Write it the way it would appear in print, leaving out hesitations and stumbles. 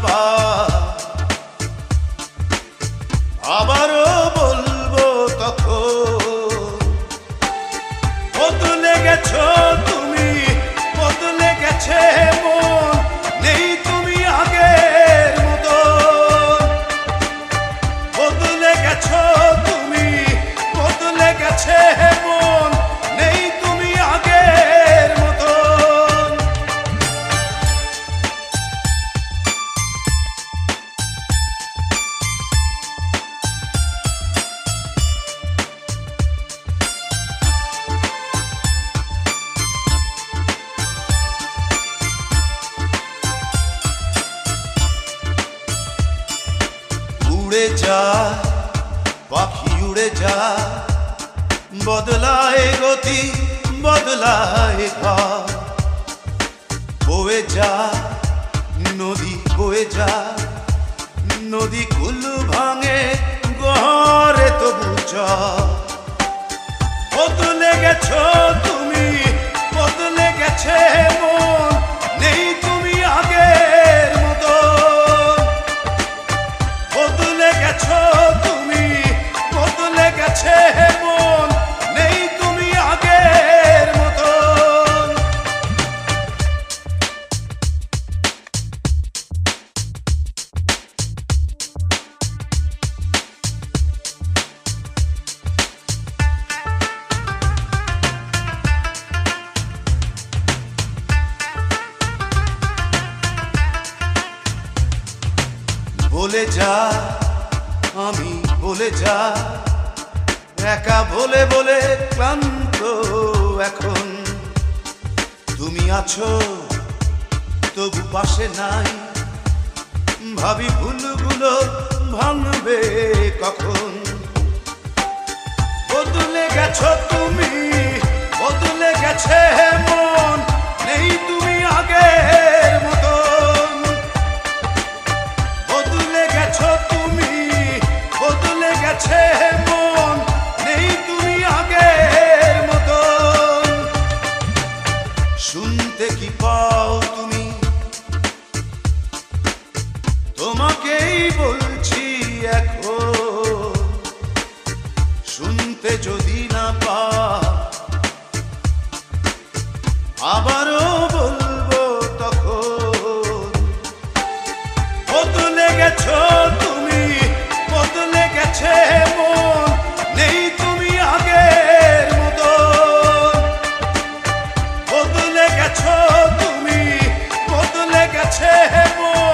পা আবারও বলবো তখন বদলে গেছো তুমি, বদলে গেছে মন, নেই তুমি আগের মতো। বদলে গেছো তুমি, বদলে গেছে মন, নেই তুমি আগের মতো। উড়ে যা পাখি উড়ে যা, বদলায় গতি বদলায় ঘর। বয়ে যা নদী বয়ে যা, নদী কুল ভাঙে গহরে তবু চর। বদলে গেছো তুমি, বদলে গেছে মন, নেই তুমি আগের মতো। বদলে গেছো তুমি, বদলে গেছে মন, নেই তুমি আগের মতো। বলে যা আমি বলে যা, একা বলে বলে ক্লান্ত এখন। তুমি আছো তবু পাশে নাই, ভাবি ভুলগুলো ভাঙবে কখন। বদলে গেছো তুমি, বদলে গেছে মন, নেই তুমি আগের মতন। বদলে গেছো তুমি, বদলে গেছে মন, নেই তুমি আগের মতন। শুনতে কি পাও তুমি, তোমাকেই বলছি এখন। শুনতে যদি না পাও আবারও বলবো তখন। বদলে গেছো তুমি, বদলে গেছে মন, নেই তুমি আগের মতো। বদলে গেছো তুমি, বদলে গেছে মন।